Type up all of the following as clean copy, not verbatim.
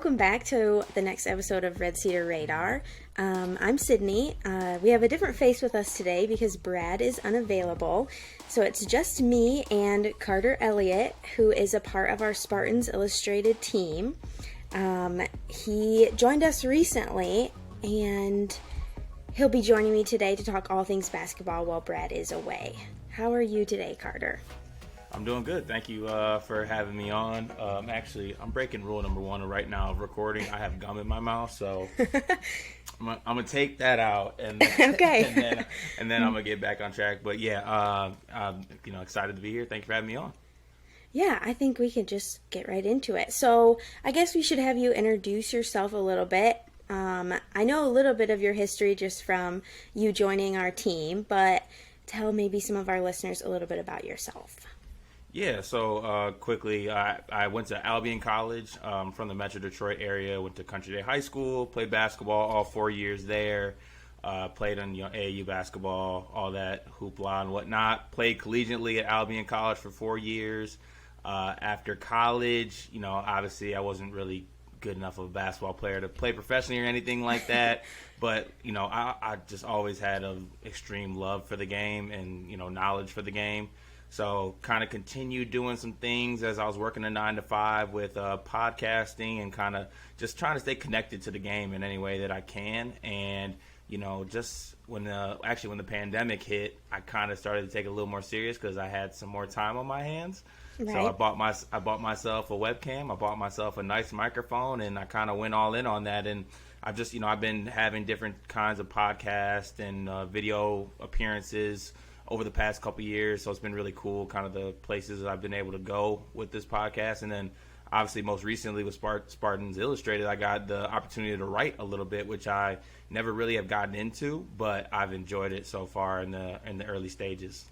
welcome back to the next episode of Red Cedar Radar. I'm Sydney. We have a different face with us today because Brad is unavailable. So it's just me and Carter Elliott, who is a part of our Spartans Illustrated team. He joined us recently, and he'll be joining me today to talk all things basketball while Brad is away. How are you today, Carter? I'm doing good. Thank you for having me on. Actually, I'm breaking rule number 1 right now of recording. I have gum in my mouth, so I'm gonna take that out, and then, Okay. and then I'm gonna get back on track. But yeah, I'm excited to be here. Thank you for having me on. Yeah, I think we can just get right into it. So I guess we should have you introduce yourself a little bit. I know a little bit of your history just from you joining our team, but tell maybe some of our listeners a little bit about yourself. Yeah, so quickly, I went to Albion College from the Metro Detroit area, went to Country Day High School, played basketball all 4 years there, played in AAU basketball, all that hoopla and whatnot, played collegiately at Albion College for 4 years. After college, obviously I wasn't really good enough of a basketball player to play professionally or anything like that, but, I just always had an extreme love for the game and, knowledge for the game. So kind of continued doing some things as I was working a 9 to 5 with podcasting and kind of just trying to stay connected to the game in any way that I can. And, just when the pandemic hit, I kind of started to take it a little more serious because I had some more time on my hands. Right. So I bought myself a webcam. I bought myself a nice microphone, and I kind of went all in on that. And I've just, I've been having different kinds of podcasts and video appearances over the past couple years, so it's been really cool, kind of the places that I've been able to go with this podcast. And then obviously most recently with Spartans Illustrated, I got the opportunity to write a little bit, which I never really have gotten into, but I've enjoyed it so far in the early stages.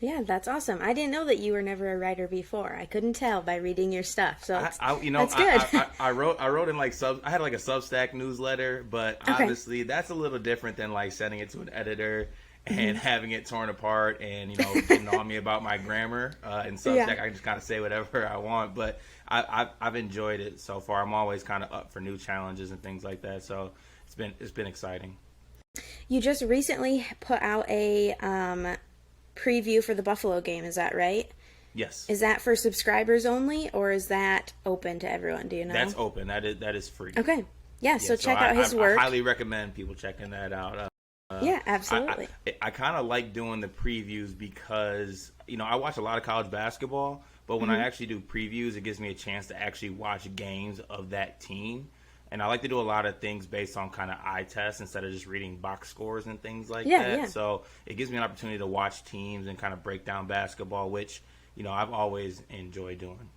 Yeah, that's awesome. I didn't know that you were never a writer before. I couldn't tell by reading your stuff. So that's good. I wrote in I had like a Substack newsletter, but obviously that's a little different than like sending it to an editor and having it torn apart and, getting on me about my grammar. In Substack, I can just kind of say whatever I want. But I've enjoyed it so far. I'm always kind of up for new challenges and things like that. So it's been exciting. You just recently put out a preview for the Buffalo game. Is that right? Yes. Is that for subscribers only, or is that open to everyone? Do you know? That's open. That is free. Okay. Yeah, so check out his work. I highly recommend people checking that out. Yeah, absolutely. I kind of like doing the previews because, I watch a lot of college basketball, but when I actually do previews, it gives me a chance to actually watch games of that team. And I like to do a lot of things based on kind of eye tests instead of just reading box scores and things like that. Yeah. So it gives me an opportunity to watch teams and kind of break down basketball, which, I've always enjoyed doing.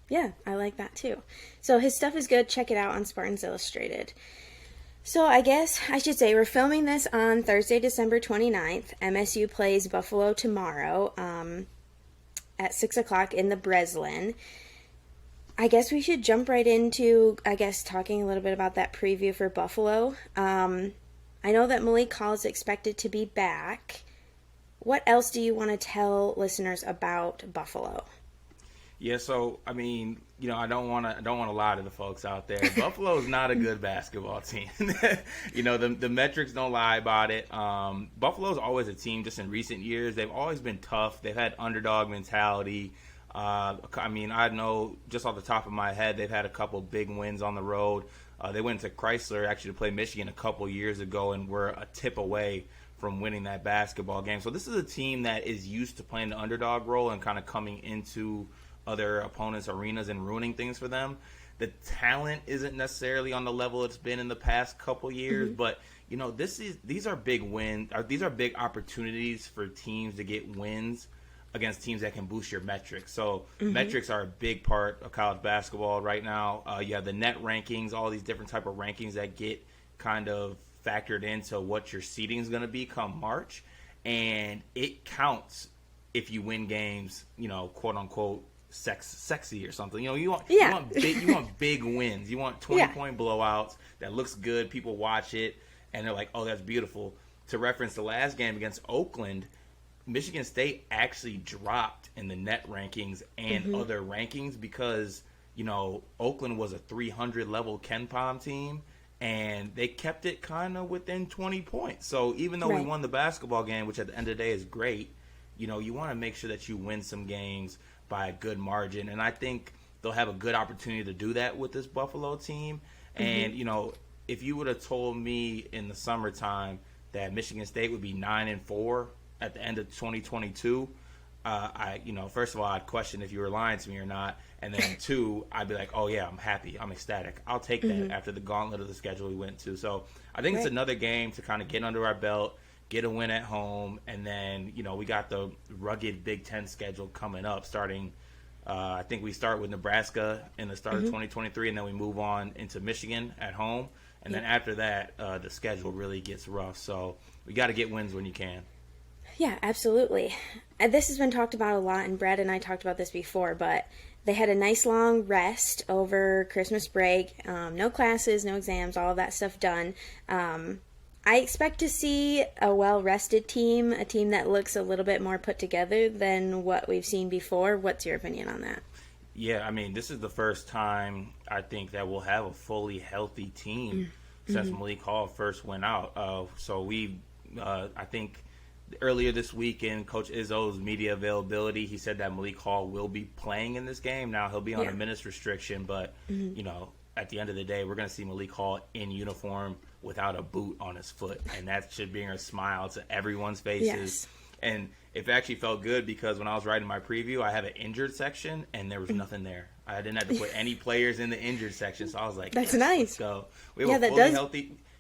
Yeah, I like that too. So his stuff is good. Check it out on Spartans Illustrated. So I guess I should say we're filming this on Thursday, December 29th. MSU plays Buffalo tomorrow at 6 o'clock in the Breslin. I guess we should jump right into, talking a little bit about that preview for Buffalo. I know that Malik Hall is expected to be back. What else do you want to tell listeners about Buffalo? Yeah, so I don't want to lie to the folks out there. Buffalo is not a good basketball team. The metrics don't lie about it. Buffalo's always a team. Just in recent years, they've always been tough. They've had underdog mentality. I know just off the top of my head, they've had a couple big wins on the road. They went to Chrysler actually to play Michigan a couple years ago and were a tip away from winning that basketball game. So this is a team that is used to playing the underdog role and kind of coming into other opponents' arenas and ruining things for them. The talent isn't necessarily on the level it's been in the past couple years, but these are big wins. These are big opportunities for teams to get wins against teams that can boost your metrics. So metrics are a big part of college basketball right now. You have the net rankings, all these different type of rankings that get kind of factored into what your seeding is going to be come March, and it counts if you win games, quote unquote sexy or something. You want big wins. You want 20-point blowouts that looks good. People watch it and they're like, "Oh, that's beautiful." To reference the last game against Oakland, Michigan State actually dropped in the net rankings and other rankings because Oakland was a 300 level Ken Palm team, and they kept it kind of within 20 points. So even though we Right. won the basketball game, which at the end of the day is great, you want to make sure that you win some games by a good margin. And I think they'll have a good opportunity to do that with this Buffalo team. And, if you would have told me in the summertime that Michigan State would be 9-4 at the end of 2022, first of all, I'd question if you were lying to me or not. And then two, I'd be like, oh yeah, I'm happy. I'm ecstatic. I'll take that after the gauntlet of the schedule we went to. So I think it's another game to kind of get under our belt, get a win at home. And then, we got the rugged Big Ten schedule coming up starting. I think we start with Nebraska in the start of 2023, and then we move on into Michigan at home. And then after that, the schedule really gets rough. So we got to get wins when you can. Yeah, absolutely. And this has been talked about a lot, and Brad and I talked about this before, but they had a nice long rest over Christmas break. No classes, no exams, all of that stuff done. I expect to see a well-rested team, a team that looks a little bit more put together than what we've seen before. What's your opinion on that? Yeah, I mean, this is the first time I think that we'll have a fully healthy team since Malik Hall first went out. So I think earlier this week in Coach Izzo's media availability, he said that Malik Hall will be playing in this game. Now, he'll be on a minutes restriction, but, at the end of the day, we're going to see Malik Hall in uniform without a boot on his foot, and that should bring a smile to everyone's faces. Yes. And it actually felt good because when I was writing my preview, I have an injured section, and there was nothing there. I didn't have to put any players in the injured section, so I was like, That's yes, nice. Let's go. We have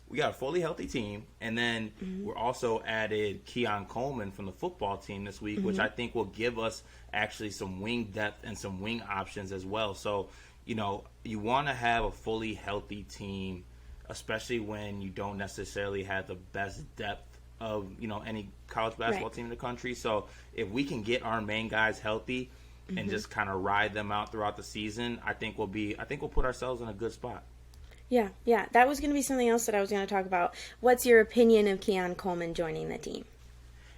we got a fully healthy team, and then we're also added Keon Coleman from the football team this week, which I think will give us actually some wing depth and some wing options as well. So, you want to have a fully healthy team, especially when you don't necessarily have the best depth of any college basketball team in the country. So if we can get our main guys healthy and just kind of ride them out throughout the season, I think we'll put ourselves in a good spot. Yeah. That was going to be something else that I was going to talk about. What's your opinion of Keon Coleman joining the team?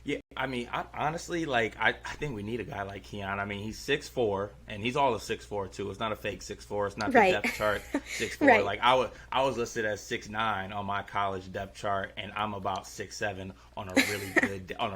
Yeah, I mean, honestly, I think we need a guy like Keon. I mean, he's 6'4", and he's all of 6'4", too. It's not a fake 6'4". It's not the depth chart 6'4". Right. Like, I was listed as 6'9" on my college depth chart, and I'm about 6'7" on a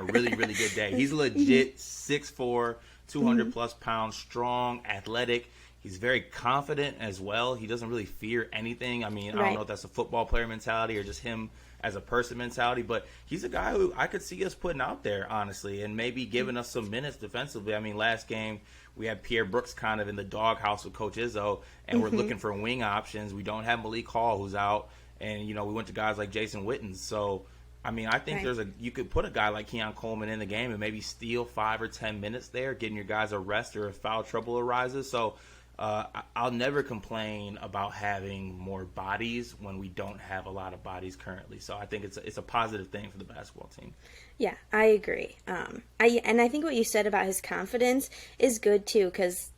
really good day. He's legit 6'4", 200-plus pounds, strong, athletic. He's very confident as well. He doesn't really fear anything. I mean, I don't know if that's a football player mentality or just him as a person mentality, but he's a guy who I could see us putting out there, honestly, and maybe giving us some minutes defensively. I mean, last game we had Pierre Brooks kind of in the doghouse with Coach Izzo, and we're looking for wing options. We don't have Malik Hall, who's out, and, we went to guys like Jason Witten. So, I mean, I think you could put a guy like Keon Coleman in the game and maybe steal 5 or 10 minutes there, getting your guys a rest or if foul trouble arises. So, I'll never complain about having more bodies when we don't have a lot of bodies currently. So I think it's a positive thing for the basketball team. Yeah, I agree. I think what you said about his confidence is good too, because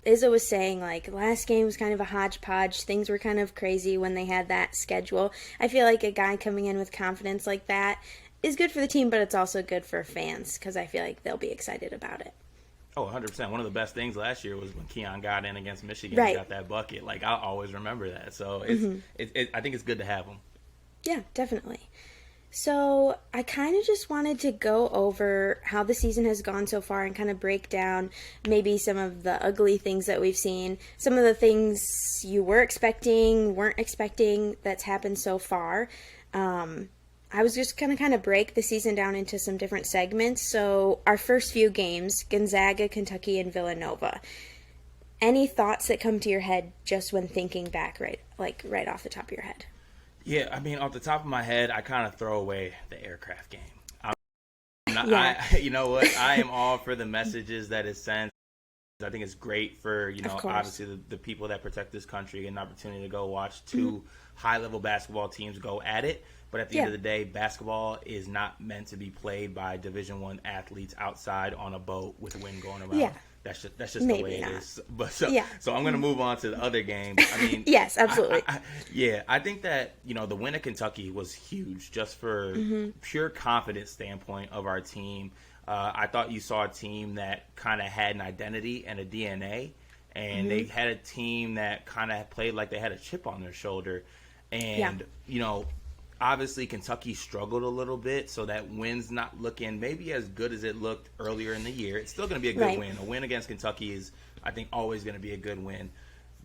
Izzo was saying last game was kind of a hodgepodge. Things were kind of crazy when they had that schedule. I feel like a guy coming in with confidence like that is good for the team, but it's also good for fans because I feel like they'll be excited about it. Oh, 100%. One of the best things last year was when Keon got in against Michigan Right. and got that bucket. I'll always remember that. So I think it's good to have him. Yeah, definitely. So I kind of just wanted to go over how the season has gone so far and kind of break down maybe some of the ugly things that we've seen, some of the things you were expecting, weren't expecting that's happened so far. I was just going to kind of break the season down into some different segments. So our first few games, Gonzaga, Kentucky, and Villanova. Any thoughts that come to your head just when thinking back right off the top of your head? Yeah, I mean, off the top of my head, I kind of throw away the aircraft game. You know what? I am all for the messages that it sends. I think it's great for, obviously the people that protect this country get an opportunity to go watch two high-level basketball teams go at it. But at the end of the day, basketball is not meant to be played by Division I athletes outside on a boat with wind going around. Yeah. That's just Maybe the way not. it is. But so I'm going to move on to the other games. I mean, yes, absolutely. I think that the win at Kentucky was huge, just for pure confidence standpoint of our team. I thought you saw a team that kind of had an identity and a DNA, and they had a team that kind of played like they had a chip on their shoulder. And, obviously Kentucky struggled a little bit, so that win's not looking maybe as good as it looked earlier in the year. It's still going to be a good win. A win against Kentucky is, I think, always going to be a good win.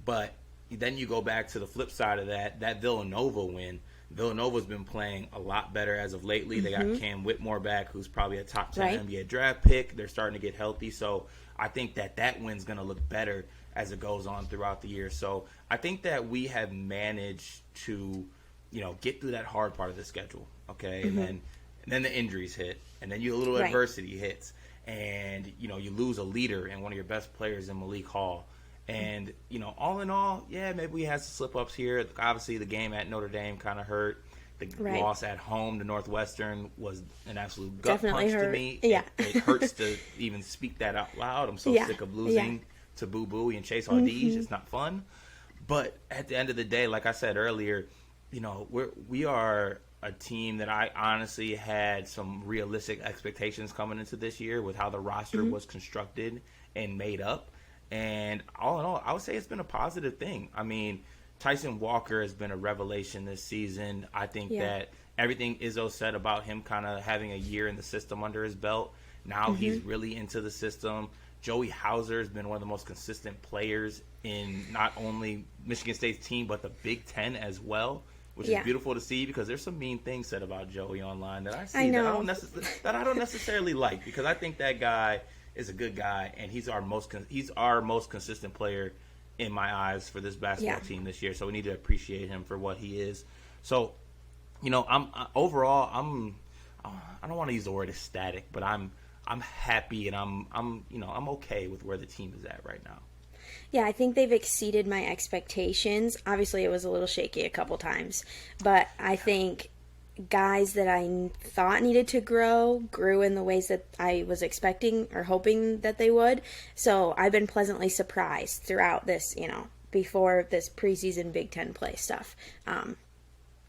But then you go back to the flip side of that Villanova win. Villanova's been playing a lot better as of lately. They got Cam Whitmore back, who's probably a top 10 NBA draft pick. They're starting to get healthy. So I think that win's going to look better as it goes on throughout the year. So I think that we have managed to, get through that hard part of the schedule, okay? And then the injuries hit, and then a little adversity hits, and, you lose a leader and one of your best players in Malik Hall. And, all in all, maybe we had some slip-ups here. Obviously, the game at Notre Dame kind of hurt. The loss at home to Northwestern was an absolute gut punch to me. Yeah. It hurts to even speak that out loud. I'm so sick of losing to Boo Booey and Chase Hardee's. It's not fun. But at the end of the day, like I said earlier, we are a team that I honestly had some realistic expectations coming into this year with how the roster was constructed and made up. And all in all, I would say it's been a positive thing. I mean, Tyson Walker has been a revelation this season. I think that everything Izzo said about him kind of having a year in the system under his belt, now he's really into the system. Joey Hauser has been one of the most consistent players in not only Michigan State's team, but the Big Ten as well, which is beautiful to see because there's some mean things said about Joey online that I see that I don't necessarily like, because I think that guy is a good guy, and he's our most consistent player in my eyes for this basketball team this year. So we need to appreciate him for what he is. So, I don't want to use the word ecstatic, but I'm happy, and I'm okay with where the team is at right now. Yeah, I think they've exceeded my expectations. Obviously, it was a little shaky a couple times, but I think guys that I thought needed to grew in the ways that I was expecting or hoping that they would. So I've been pleasantly surprised throughout this, before this preseason Big Ten play stuff.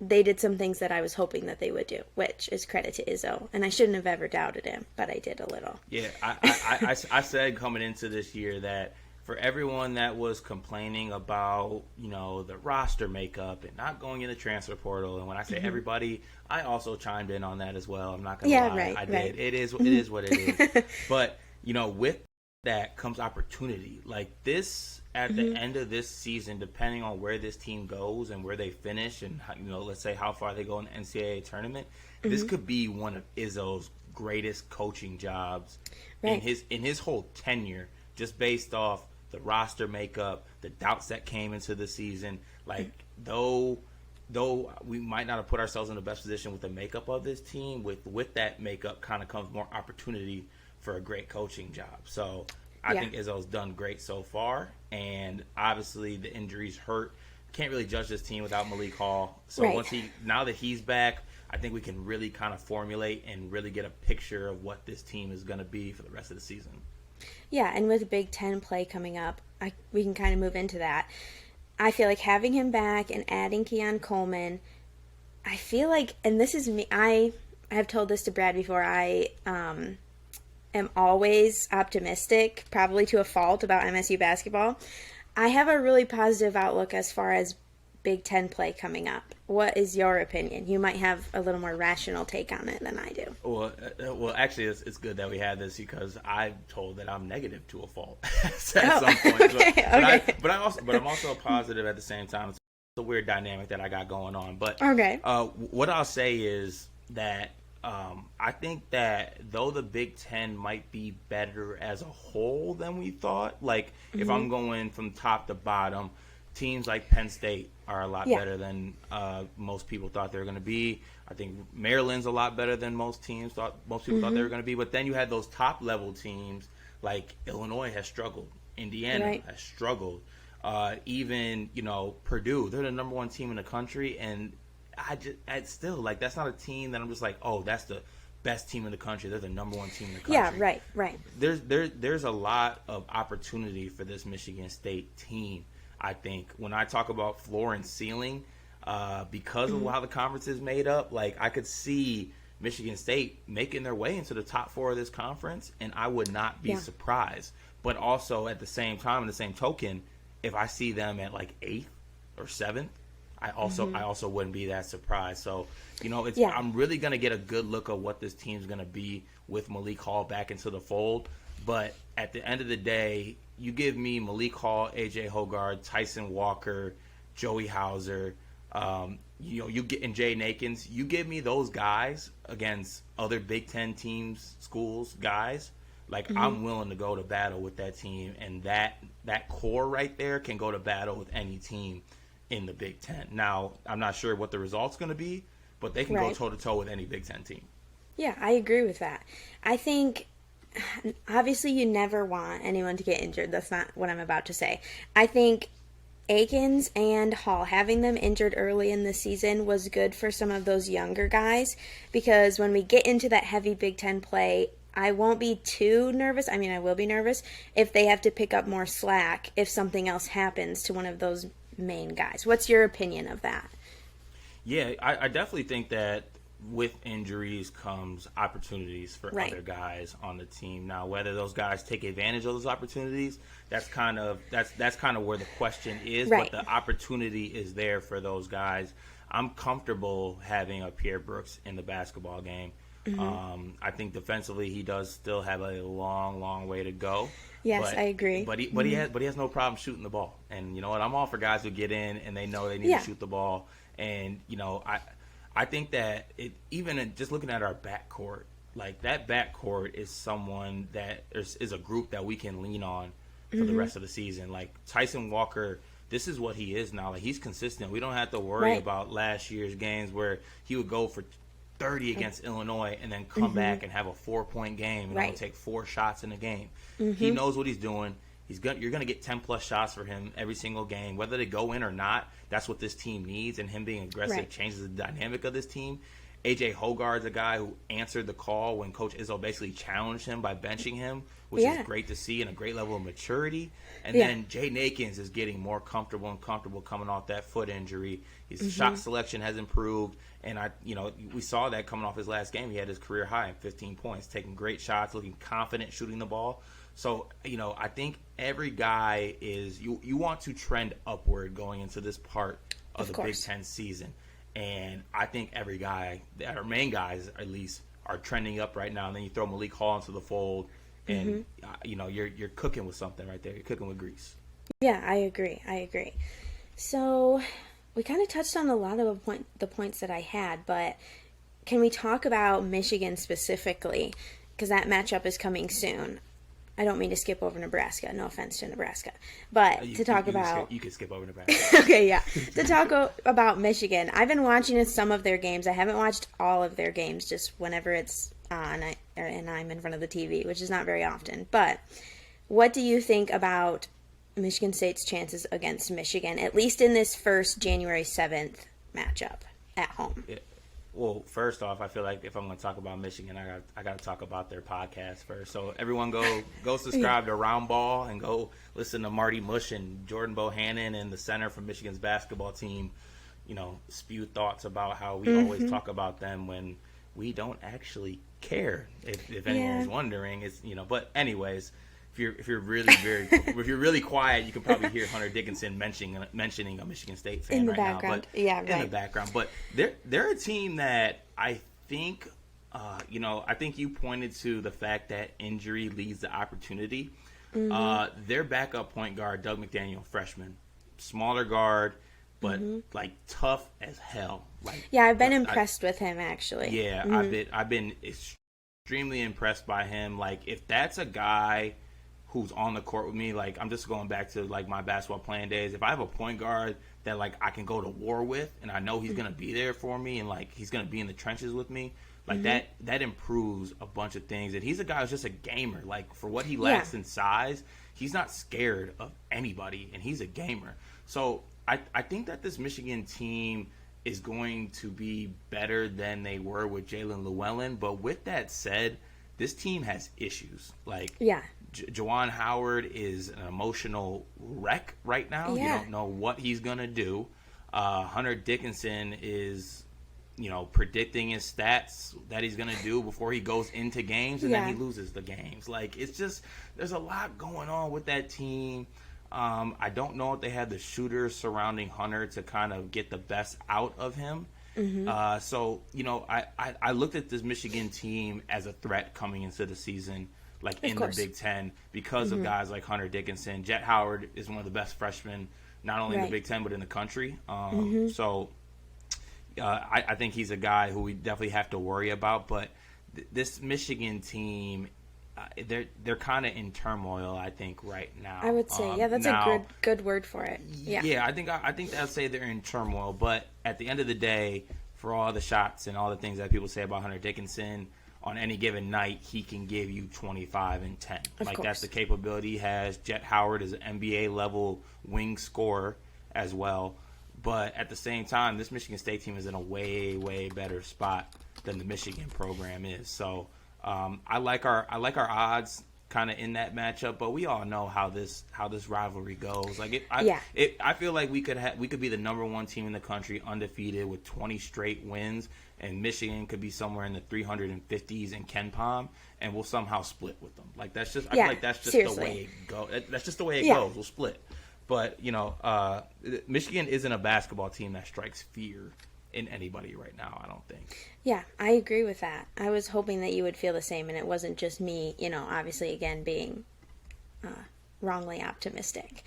They did some things that I was hoping that they would do, which is credit to Izzo. And I shouldn't have ever doubted him, but I did a little. Yeah, I said coming into this year that for everyone that was complaining about, the roster makeup and not going in the transfer portal, and when I say everybody, I also chimed in on that as well. I'm not going to lie. I did. It is what it is. But, with that comes opportunity. Like this, at the end of this season, depending on where this team goes and where they finish and, let's say how far they go in the NCAA tournament, this could be one of Izzo's greatest coaching jobs in his whole tenure, just based off the roster makeup, the doubts that came into the season. Like, though we might not have put ourselves in the best position with the makeup of this team, with that makeup kind of comes more opportunity for a great coaching job. So I think Izzo's done great so far, and obviously the injuries hurt. Can't really judge this team without Malik Hall. So now that he's back, I think we can really kind of formulate and really get a picture of what this team is going to be for the rest of the season. Yeah, and with Big Ten play coming up, we can kind of move into that. I feel like having him back and adding Keon Coleman, I feel like, and this is me, I have told this to Brad before, I am always optimistic, probably to a fault, about MSU basketball. I have a really positive outlook as far as Big Ten play coming up. What is your opinion? You might have a little more rational take on it than I do. Well, actually, it's good that we had this, because I'm told that I'm negative to a fault at some point. Okay. But I'm also positive at the same time. It's a weird dynamic that I got going on. But what I'll say is that I think that though the Big Ten might be better as a whole than we thought, like if I'm going from top to bottom, teams like Penn State are a lot better than most people thought they were going to be. I think Maryland's a lot better than most people thought they were going to be. But then you had those top level teams like Illinois has struggled, Indiana has struggled, even Purdue. They're the number one team in the country, and I still like, that's not a team that I'm just like, oh, that's the best team in the country. They're the number one team in the country. Yeah, right. There's a lot of opportunity for this Michigan State team. I think when I talk about floor and ceiling, because of how the conference is made up, like I could see Michigan State making their way into the top four of this conference, and I would not be surprised. But also at the same time, in the same token, if I see them at like 8th or 7th, I also wouldn't be that surprised. So, I'm really gonna get a good look at what this team's gonna be with Malik Hall back into the fold. But at the end of the day, you give me Malik Hall, AJ Hoggard, Tyson Walker, Joey Hauser, you get and Jay Nakins. You give me those guys against other Big Ten teams, schools, guys. Like, I'm willing to go to battle with that team, and that core right there can go to battle with any team in the Big Ten. Now, I'm not sure what the result's going to be, but they can go toe-to-toe with any Big Ten team. Yeah, I agree with that. I think, obviously, you never want anyone to get injured. That's not what I'm about to say. I think Akins and Hall, having them injured early in the season was good for some of those younger guys, because when we get into that heavy Big Ten play, I won't be too nervous. I mean, I will be nervous if they have to pick up more slack if something else happens to one of those main guys. What's your opinion of that? Yeah, I definitely think that with injuries comes opportunities for other guys on the team. Now, whether those guys take advantage of those opportunities, that's kind of where the question is. Right. But the opportunity is there for those guys. I'm comfortable having a Pierre Brooks in the basketball game. I think defensively he does still have a long way to go. Yes, I agree. But he has no problem shooting the ball. And you know what? I'm all for guys who get in and they know they need to shoot the ball. And I think that even just looking at our backcourt, like that backcourt is someone that is a group that we can lean on for the rest of the season. Like Tyson Walker, this is what he is now. Like, he's consistent. We don't have to worry about last year's games where he would go for 30 against Illinois and then come back and have a 4-point game and only take 4 shots in a game. He knows what he's doing. You're going to get 10-plus shots for him every single game. Whether they go in or not, that's what this team needs, and him being aggressive changes the dynamic of this team. AJ Hoggard's a guy who answered the call when Coach Izzo basically challenged him by benching him, which is great to see, and a great level of maturity. And then Jay Nakins is getting more comfortable coming off that foot injury. His shot selection has improved, and we saw that coming off his last game. He had his career high in 15 points, taking great shots, looking confident shooting the ball. So, I think every guy is you want to trend upward going into this part of the Big Ten season. And I think every guy, our main guys at least, are trending up right now. And then you throw Malik Hall into the fold, and you're cooking with something right there. You're cooking with grease. Yeah, I agree. So we kind of touched on a lot of the points that I had, but can we talk about Michigan specifically? Because that matchup is coming soon. I don't mean to skip over Nebraska. No offense to Nebraska. But you could skip over Nebraska. Okay, yeah. To talk about Michigan, I've been watching some of their games. I haven't watched all of their games, just whenever it's on and I'm in front of the TV, which is not very often. But what do you think about Michigan State's chances against Michigan, at least in this first January 7th matchup at home? Yeah. Well, first off, I feel like if I'm going to talk about Michigan, I got to talk about their podcast first. So everyone go subscribe to Round Ball and go listen to Marty Mush and Jordan Bohannon and the center from Michigan's basketball team, spew thoughts about how we always talk about them when we don't actually care. If anyone's wondering, But anyways, if you're really quiet, you can probably hear Hunter Dickinson mentioning a Michigan State fan in the right background. now. But in the background. But they're a team that I think I think you pointed to the fact that injury leads to opportunity. Their backup point guard, Doug McDaniel, freshman, smaller guard, but like tough as hell. I've been impressed with him actually. Yeah, I've been extremely impressed by him. Like, if that's a guy who's on the court with me, like, I'm just going back to like my basketball playing days. If I have a point guard that like I can go to war with, and I know he's gonna be there for me, and like he's gonna be in the trenches with me, like that improves a bunch of things. And he's a guy who's just a gamer. Like, for what he lacks in size, he's not scared of anybody, and he's a gamer. So I think that this Michigan team is going to be better than they were with Jalen Llewellyn. But with that said, this team has issues. Like, Juwan Howard is an emotional wreck right now. You don't know what he's going to do. Hunter Dickinson is, predicting his stats that he's going to do before he goes into games, and then he loses the games. Like, it's just, there's a lot going on with that team. I don't know if they have the shooters surrounding Hunter to kind of get the best out of him. So, I looked at this Michigan team as a threat coming into the season, like in the Big Ten, because of guys like Hunter Dickinson. Jet Howard is one of the best freshmen, not only in the Big Ten, but in the country. So I think he's a guy who we definitely have to worry about. But this Michigan team, they're kind of in turmoil, I think, right now. I would say, that's a good word for it. Yeah, I think I'd say they're in turmoil. But at the end of the day, for all the shots and all the things that people say about Hunter Dickinson, on any given night, he can give you 25 and 10. Of course. That's the capability he has. Jet Howard is an NBA-level wing scorer as well. But at the same time, this Michigan State team is in a way, way better spot than the Michigan program is. So I like our odds kind of in that matchup. But we all know how this rivalry goes. Like I feel like we could be the number one team in the country, undefeated with 20 straight wins, and Michigan could be somewhere in the 350s in Ken Palm, and we'll somehow split with them. Like I feel like that's just the way it goes. That's just the way it goes. We'll split. But Michigan isn't a basketball team that strikes fear in anybody right now, I don't think. Yeah, I agree with that. I was hoping that you would feel the same, and it wasn't just me, obviously, again, being wrongly optimistic.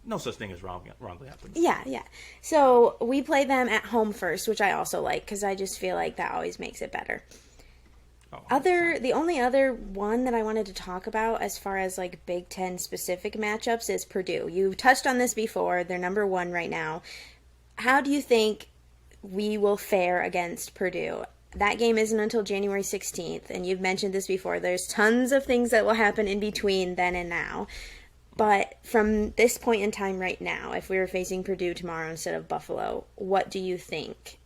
No such thing as wrongly optimistic. Yeah. So we play them at home first, which I also like, because I just feel like that always makes it better. The only other one that I wanted to talk about as far as like Big Ten specific matchups is Purdue. You touched on this before. They're number one right now. How do you think we will fare against Purdue? That game isn't until January 16th, and you've mentioned this before. There's tons of things that will happen in between then and now. But from this point in time right now, if we were facing Purdue tomorrow instead of Buffalo, what do you think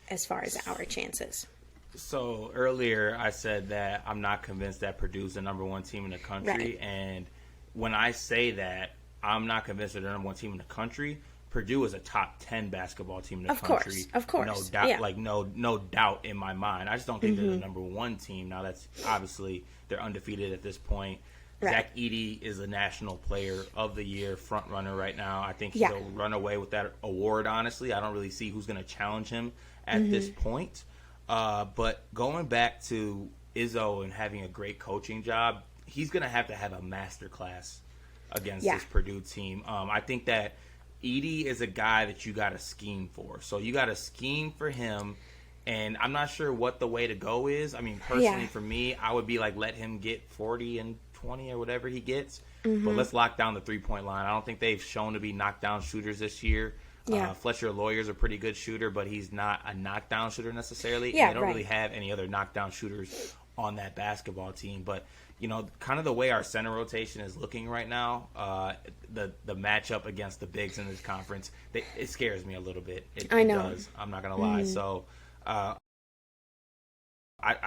as far as our chances? So earlier I said that I'm not convinced that Purdue's the number one team in the country. Right. And when I say that I'm not convinced they're the number one team in the country, Purdue is a top 10 basketball team in the country. Of course. No doubt, no doubt in my mind. I just don't think they're the number one team. Now that's obviously they're undefeated at this point. Right. Zach Edey is the National Player of the Year front runner right now. I think he'll run away with that award, honestly. I don't really see who's going to challenge him at this point. But going back to Izzo and having a great coaching job, he's going to have a masterclass against this Purdue team. I think that Edey is a guy that you got to scheme for. So you got to scheme for him, and I'm not sure what the way to go is. I mean, personally for me, I would be like, let him get 40 and 20 or whatever he gets. But let's lock down the three-point line. I don't think they've shown to be knockdown shooters this year. Fletcher Lawyer's a pretty good shooter, but he's not a knockdown shooter necessarily. And they don't really have any other knockdown shooters on that basketball team. But, kind of the way our center rotation is looking right now, the matchup against the bigs in this conference, it scares me a little bit. It does. I'm not going to lie. So I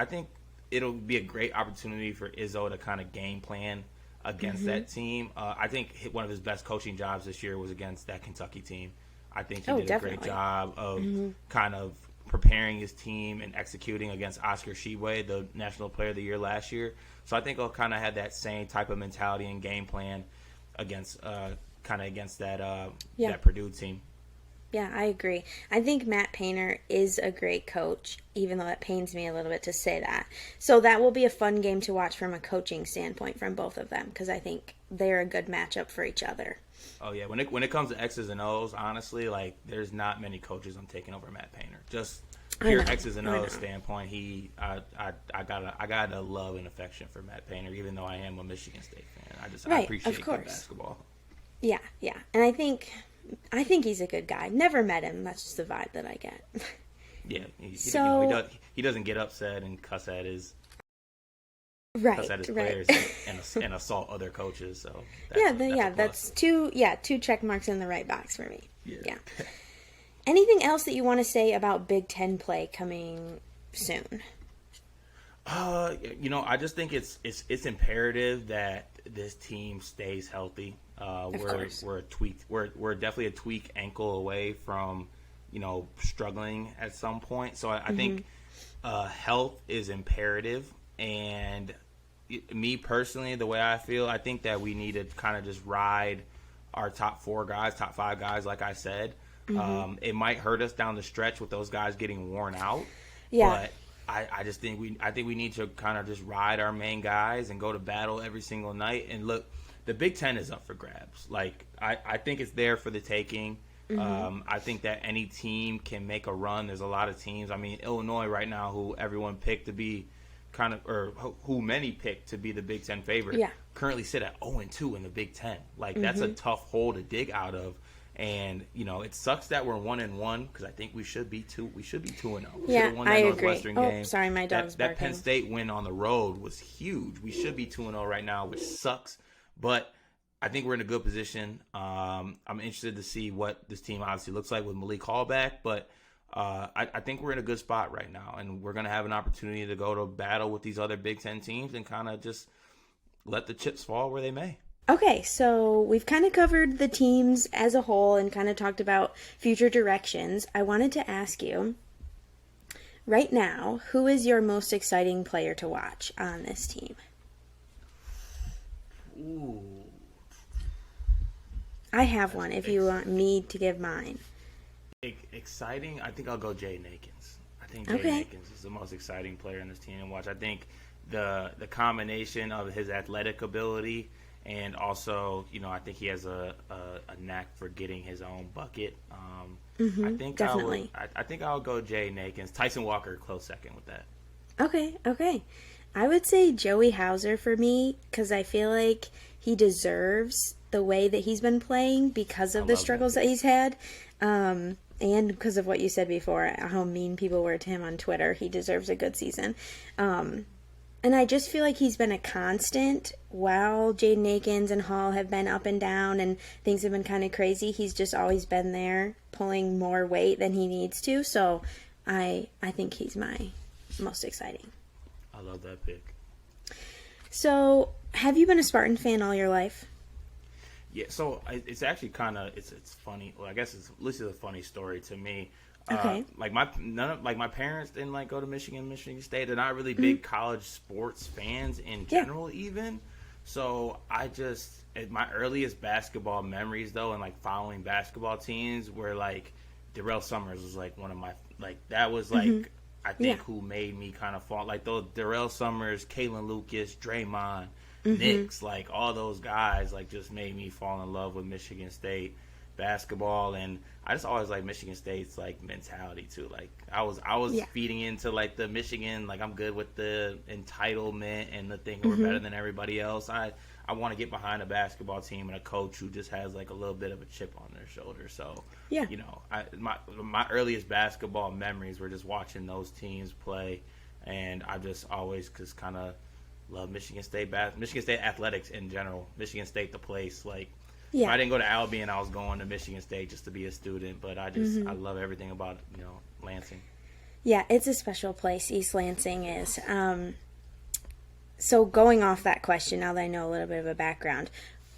think it'll be a great opportunity for Izzo to kind of game plan against that team. I think one of his best coaching jobs this year was against that Kentucky team. I think he did a great job of kind of preparing his team and executing against Oscar Tshiebwe, the National Player of the Year last year. So I think he'll kind of have that same type of mentality and game plan against that Purdue team. Yeah, I agree. I think Matt Painter is a great coach, even though that pains me a little bit to say that. So that will be a fun game to watch from a coaching standpoint from both of them, because I think they're a good matchup for each other. Oh yeah, when it comes to X's and O's, honestly, like there's not many coaches I'm taking over Matt Painter. Just pure X's and O's standpoint, I got a love and affection for Matt Painter, even though I am a Michigan State fan. I appreciate good basketball. Yeah, and I think he's a good guy. Never met him. That's just the vibe that I get. Yeah, he doesn't get upset and cuss at his players and assault other coaches. So that's two check marks in the right box for me. Yeah. Anything else that you want to say about Big Ten play coming soon? I just think it's imperative that this team stays healthy. We're definitely a tweak ankle away from, struggling at some point. So I think health is imperative. And me personally, the way I feel, I think that we need to kind of just ride our top 5 guys, like I said. It might hurt us down the stretch with those guys getting worn out. Yeah. But I just think we need to kind of just ride our main guys and go to battle every single night. And look, the Big Ten is up for grabs. Like I think it's there for the taking. I think that any team can make a run. There's a lot of teams. I mean, Illinois right now, who everyone picked to be who many picked to be the Big Ten favorite, currentently sit at 0-2 in the Big Ten. Like that's a tough hole to dig out of. And it sucks that we're 1-1 because I think we should be 2. We should be 2-0. Yeah, won that I Northwestern agree. game. Oh, sorry, my dog's that barking. Penn State win on the road was huge. We should be 2-0 right now, which sucks. But I think we're in a good position. I'm interested to see what this team obviously looks like with Malik Hall back, but I think we're in a good spot right now, and we're going to have an opportunity to go to battle with these other Big Ten teams and kind of just let the chips fall where they may. Okay, so we've kind of covered the teams as a whole and kind of talked about future directions. I wanted to ask you, right now, who is your most exciting player to watch on this team? Ooh. I have one if you want me to give mine. Exciting? I think I'll go Jaden Akins. I think Jaden Akins is the most exciting player in this team to watch. I think the combination of his athletic ability and also, I think he has a knack for getting his own bucket. I think definitely. I think I'll go Jaden Akins. Tyson Walker, close second with that. Okay. I would say Joey Hauser for me because I feel like he deserves the way that he's been playing because of the struggles that he's had. And because of what you said before, how mean people were to him on Twitter. He deserves a good season. And I just feel like he's been a constant while Jaden Akins and Hall have been up and down and things have been kind of crazy. He's just always been there pulling more weight than he needs to. So I think he's my most exciting. I love that pick. So have you been a Spartan fan all your life? Yeah, so it's actually kind of it's funny. Well, I guess it's at least a funny story to me. Okay. My parents didn't go to Michigan State. They're not really big college sports fans in general, even. So my earliest basketball memories though, and following basketball teams were Darrell Summers was one of my that was I think who made me kind of fall those Darrell Summers, Kalen Lucas, Draymond, Knicks, all those guys just made me fall in love with Michigan State basketball. And I just always Michigan State's mentality too. I was feeding into the Michigan, I'm good with the entitlement and the thing we're better than everybody else. I want to get behind a basketball team and a coach who just has a little bit of a chip on their shoulder. So my earliest basketball memories were just watching those teams play, and I just always just kind of love Michigan State Michigan State athletics in general. Michigan State the place. If I didn't go to Albion, I was going to Michigan State just to be a student. But I love everything about Lansing. Yeah, it's a special place. East Lansing is. So going off that question, now that I know a little bit of a background,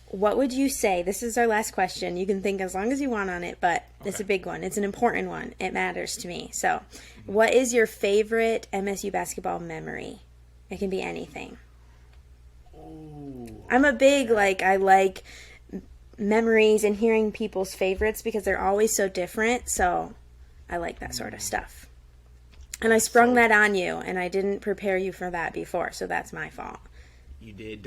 what would you say? This is our last question. You can think as long as you want on it, but it's a big one. It's an important one. It matters to me. So, what is your favorite MSU basketball memory? It can be anything. Ooh. I'm a big I like memories and hearing people's favorites because they're always so different. So I like that sort of stuff. And I sprung that on you, and I didn't prepare you for that before, so that's my fault. You did.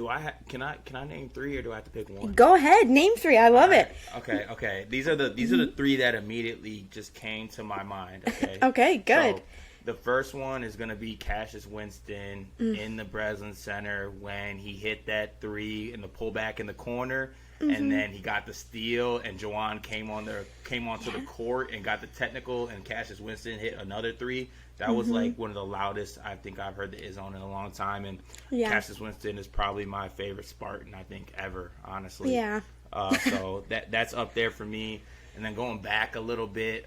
Can I name 3 or do I have to pick one? Go ahead, name 3. I love it. Okay. These are the 3 that immediately just came to my mind. Okay. Okay, good. So, the first one is going to be Cassius Winston in the Breslin Center when he hit that 3 in the pullback in the corner, and then he got the steal, and Juwan came onto the court and got the technical, and Cassius Winston hit another 3. That was one of the loudest I think I've heard the Izzone in a long time, and Cassius Winston is probably my favorite Spartan I think ever, honestly. Yeah. So that's up there for me. And then going back a little bit,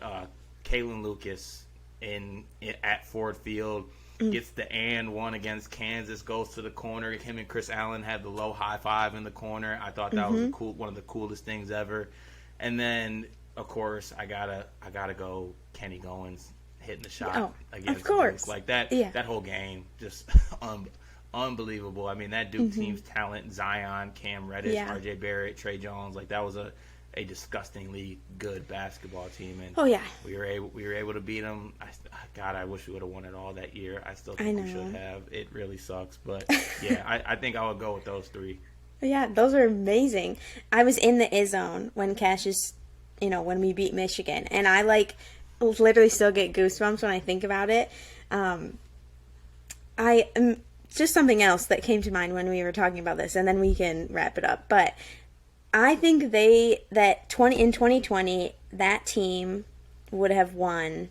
Kalen Lucas at Ford Field gets the and one against Kansas, goes to the corner. Him and Chris Allen had the low high five in the corner. I thought that was one of the coolest things ever. And then of course, I gotta go. Kenny Goins hitting the shot Oh, against of course. Duke. Like that. Yeah. That whole game just unbelievable. I mean, that Duke team's talent: Zion, Cam Reddish, Yeah. R.J. Barrett, Trey Jones. Like that was a disgustingly good basketball team. And Oh, yeah. we were able to beat them. God, I wish we would have won it all that year. I still think we should have. It really sucks, but yeah, I think I would go with those three. Yeah, those are amazing. I was in the zone when Cassius, when we beat Michigan, and I literally still get goosebumps when I think about it. Just something else that came to mind when we were talking about this, and then we can wrap it up. But I think in 2020 that team would have won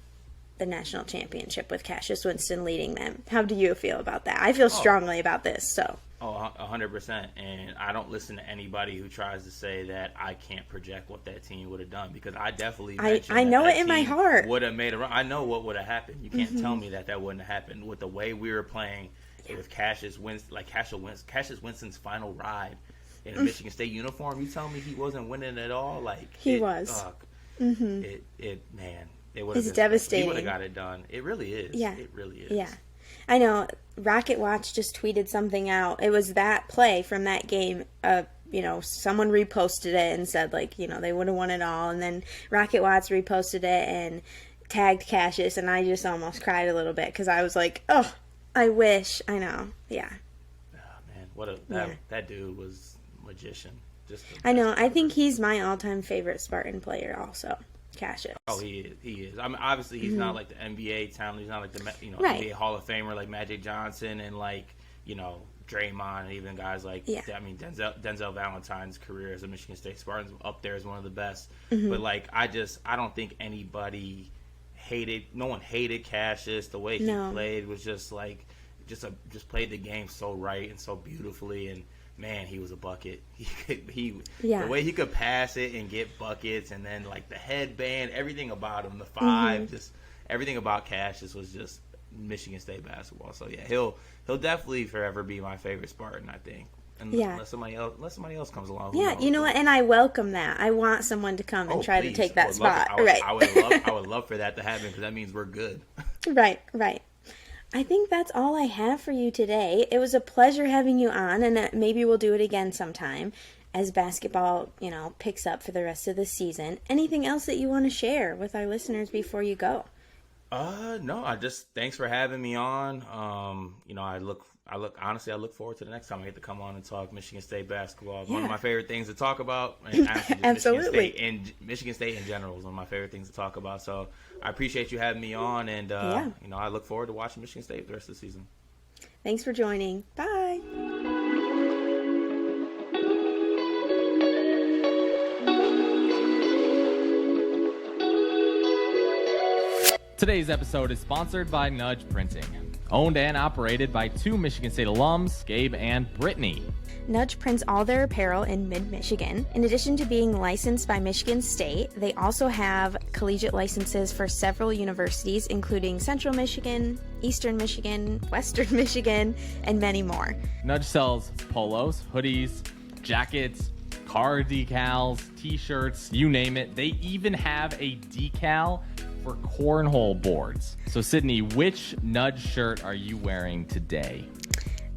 the national championship with Cassius Winston leading them. How do you feel about that? I feel strongly about this. So. Oh, 100%. And I don't listen to anybody who tries to say that I can't project what that team would have done, because I definitely I know it in my heart. Would have made a run. I know what would have happened. You can't tell me that wouldn't have happened with the way we were playing. With Cassius Winston's final ride in a Michigan State uniform. You tell me he wasn't winning at all? He was. It would have It's devastating. He would have got it done. It really is. Yeah. It really is. Yeah. I know. Rocket Watch just tweeted something out. It was that play from that game. Someone reposted it and said, they would have won it all. And then Rocket Watch reposted it and tagged Cassius, and I just almost cried a little bit because I was like, oh, I wish. I know. Yeah. Oh, man. That dude was magician. I know. I think he's my all-time favorite Spartan player also. Cassius. Oh, he is. I mean, obviously, he's not like the NBA talent. He's not like the right. NBA Hall of Famer like Magic Johnson and Draymond, and even guys like Denzel Valentine's career as a Michigan State Spartan up there is one of the best. But I don't think anybody hated. No one hated Cassius. The way he played was just played the game so right and so beautifully. And man, he was a bucket. The way he could pass it and get buckets, and then the headband, everything about him, the five, just everything about Cassius was just Michigan State basketball. So yeah, he'll definitely forever be my favorite Spartan, I think. Unless somebody else comes along. Yeah, you know what? And I welcome that. I want someone to come and try to take that spot. I would love for that to happen, because that means we're good. Right. I think that's all I have for you today. It was a pleasure having you on, and maybe we'll do it again sometime as basketball, picks up for the rest of the season. Anything else that you want to share with our listeners before you go? No, thanks for having me on. I look forward to the next time I get to come on and talk Michigan State basketball. It's one of my favorite things to talk about. And Absolutely. Michigan State in general is one of my favorite things to talk about. So I appreciate you having me on, and I look forward to watching Michigan State the rest of the season. Thanks for joining. Bye. Today's episode is sponsored by Nudge Printing, owned and operated by two Michigan State alums, Gabe and Brittany. Nudge prints all their apparel in mid-Michigan. In addition to being licensed by Michigan State, they also have collegiate licenses for several universities, including Central Michigan, Eastern Michigan, Western Michigan, and many more. Nudge sells polos, hoodies, jackets, car decals, t-shirts, you name it. They even have a decal for cornhole boards. So Sydney, which Nudge shirt are you wearing today?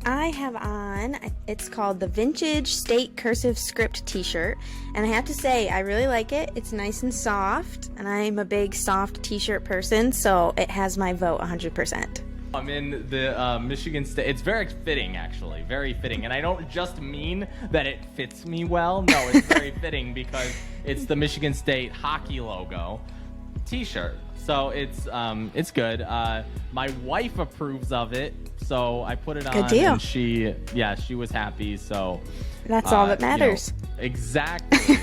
I have on, it's called the Vintage State Cursive Script t-shirt, and I have to say, I really like it. It's nice and soft, and I'm a big soft t-shirt person, so it has my vote 100%. I'm in the Michigan State. It's very fitting, actually. Very fitting. And I don't just mean that it fits me well. No, it's very fitting because it's the Michigan State hockey logo t-shirt. So it's good. My wife approves of it, so I put it on. Good deal. And she was happy. So that's all that matters. Exactly.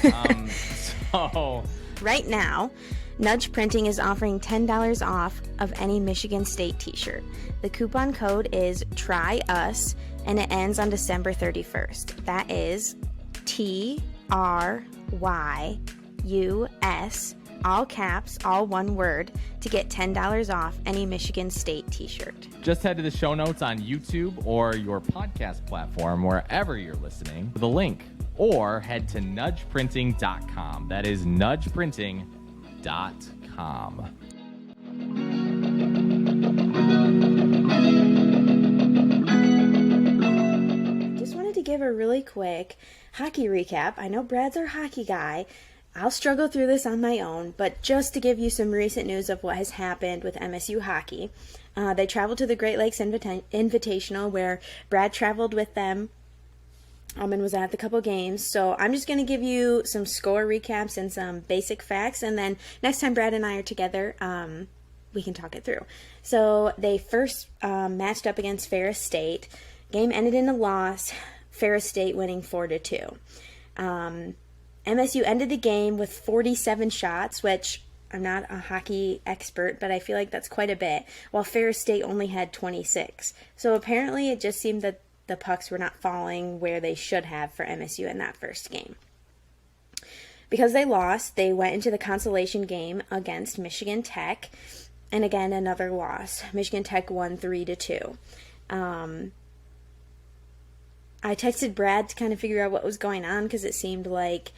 So right now, Nudge Printing is offering $10 off of any Michigan State t-shirt. The coupon code is TRYUS, and it ends on December 31st. That is TRYUS all caps, all one word, to get $10 off any Michigan State t-shirt. Just head to the show notes on YouTube or your podcast platform, wherever you're listening, for the link. Or head to nudgeprinting.com. That is nudgeprinting.com. Just wanted to give a really quick hockey recap. I know Brad's our hockey guy. I'll struggle through this on my own, but just to give you some recent news of what has happened with MSU hockey. They traveled to the Great Lakes Invitational, where Brad traveled with them and was at the couple games. So I'm just going to give you some score recaps and some basic facts, and then next time Brad and I are together, we can talk it through. So they first matched up against Ferris State. Game ended in a loss, Ferris State winning 4-2. MSU ended the game with 47 shots, which I'm not a hockey expert, but I feel like that's quite a bit, while Ferris State only had 26. So apparently it just seemed that the pucks were not falling where they should have for MSU in that first game. Because they lost, they went into the consolation game against Michigan Tech, and again, another loss. Michigan Tech won 3-2. I texted Brad to kind of figure out what was going on, because it seemed like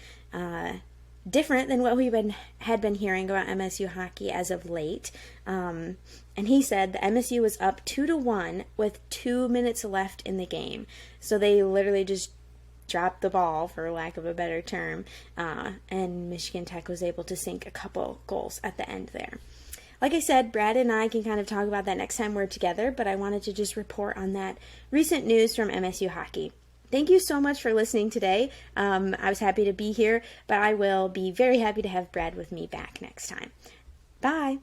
different than what we had been hearing about MSU hockey as of late. And he said the MSU was up 2-1 with 2 minutes left in the game. So they literally just dropped the ball, for lack of a better term, and Michigan Tech was able to sink a couple goals at the end there. Like I said, Brad and I can kind of talk about that next time we're together, but I wanted to just report on that recent news from MSU hockey. Thank you so much for listening today. I was happy to be here, but I will be very happy to have Brad with me back next time. Bye!